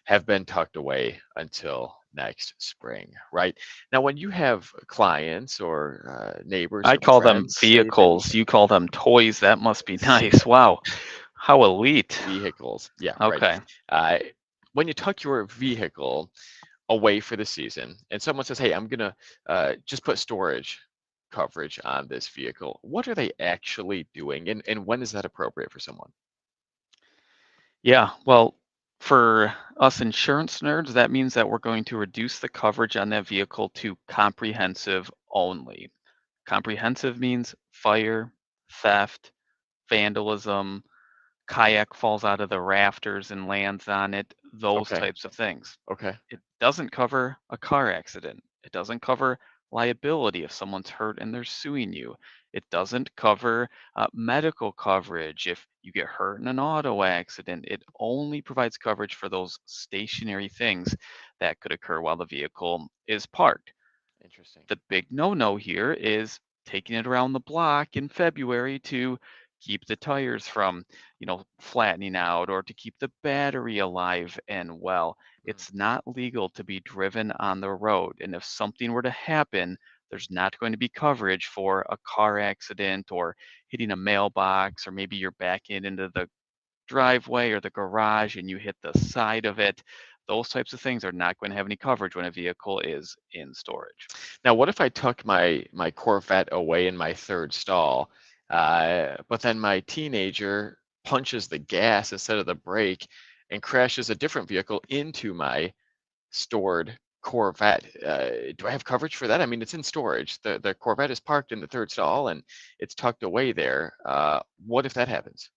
have been tucked away until next spring, right? Now, when you have clients or neighbors I or call them friends say things, vehicles. You call them toys. That must be nice. Wow. How elite. vehicles, yeah, right. Okay. Uh, when you tuck your vehicle away for the season and someone says, hey, I'm going to just put storage coverage on this vehicle, what are they actually doing? And when is that appropriate for someone? Yeah. Well, for us insurance nerds, that means that we're going to reduce the coverage on that vehicle to comprehensive only. Comprehensive means fire, theft, vandalism, kayak falls out of the rafters and lands on it, those Okay. types of things. Okay. It doesn't cover a car accident. It doesn't cover liability if someone's hurt and they're suing you. It doesn't cover medical coverage if you get hurt in an auto accident. It only provides coverage for those stationary things that could occur while the vehicle is parked. Interesting. The big no-no here is taking it around the block in February to keep the tires from, flattening out or to keep the battery alive and well. Mm, It's not legal to be driven on the road. And if something were to happen, there's not going to be coverage for a car accident or hitting a mailbox, or maybe you're backing into the driveway or the garage and you hit the side of it. Those types of things are not going to have any coverage when a vehicle is in storage. now, what if I tuck my Corvette away in my third stall, but then my teenager punches the gas instead of the brake and crashes a different vehicle into my stored Corvette? Do I have coverage for that? I mean, it's in storage. The Corvette is parked in the third stall and it's tucked away there. What if that happens?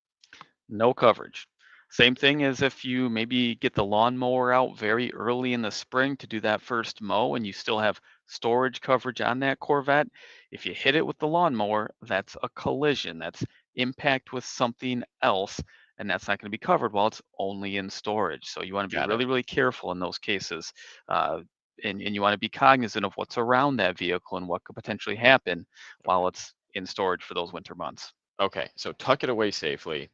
No coverage. Same thing as if you maybe get the lawnmower out very early in the spring to do that first mow and you still have storage coverage on that Corvette. If you hit it with the lawnmower, that's a collision. That's impact with something else, and that's not going to be covered while it's only in storage. So you want to be Got it. really, really careful in those cases. And you want to be cognizant of what's around that vehicle and what could potentially happen while Okay. it's in storage for those winter months. Okay, so tuck it away safely.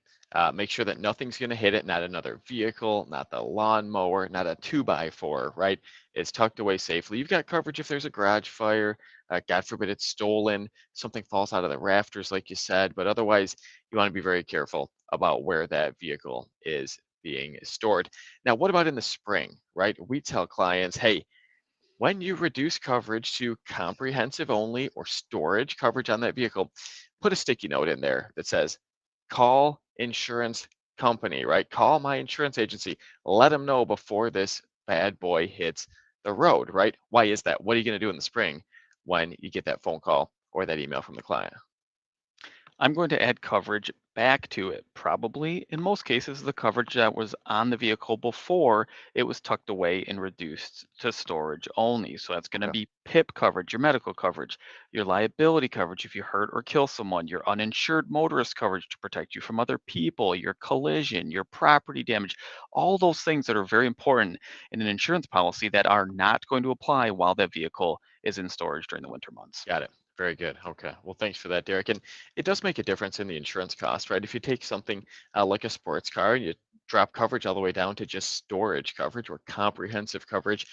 Make sure that nothing's going to hit it, not another vehicle, not the lawnmower, not a two by four, right? It's tucked away safely. You've got coverage if there's a garage fire, God forbid it's stolen, something falls out of the rafters, like you said, but otherwise, you want to be very careful about where that vehicle is being stored. Now, what about in the spring, right? We tell clients, hey, when you reduce coverage to comprehensive only or storage coverage on that vehicle, put a sticky note in there that says, call insurance company, right? Call my insurance agency. Let them know before this bad boy hits the road, right? Why is that? What are you going to do in the spring when you get that phone call or that email from the client? I'm going to add coverage back to it. Probably, in most cases, the coverage that was on the vehicle before it was tucked away and reduced to storage only. So that's going to Okay. be PIP coverage, your medical coverage, your liability coverage if you hurt or kill someone, your uninsured motorist coverage to protect you from other people, your collision, your property damage, all those things that are very important in an insurance policy that are not going to apply while that vehicle is in storage during the winter months. Got it. Very good. Okay. Well, thanks for that, Derek. And it does make a difference in the insurance cost, right? If you take something like a sports car and you drop coverage all the way down to just storage coverage or comprehensive coverage,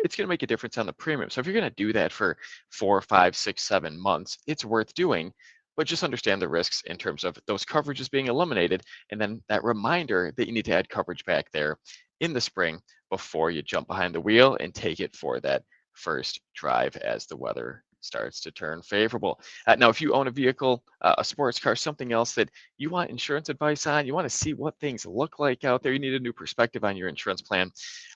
it's going to make a difference on the premium. So if you're going to do that for 4, 5, 6, 7 months, it's worth doing. But just understand the risks in terms of those coverages being eliminated, and then that reminder that you need to add coverage back there in the spring before you jump behind the wheel and take it for that first drive as the weather starts to turn favorable. Now, if you own a vehicle, a sports car, something else that you want insurance advice on, you want to see what things look like out there, you need a new perspective on your insurance plan,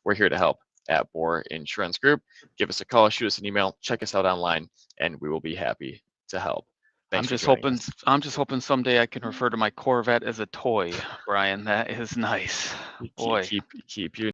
we're here to help at Bohr Insurance Group. Give us a call, shoot us an email, check us out online, and we will be happy to help. Thanks I'm for just joining hoping us. I'm just hoping someday I can refer to my Corvette as a toy, Brian. That is nice. Keep, Boy. keep, keep you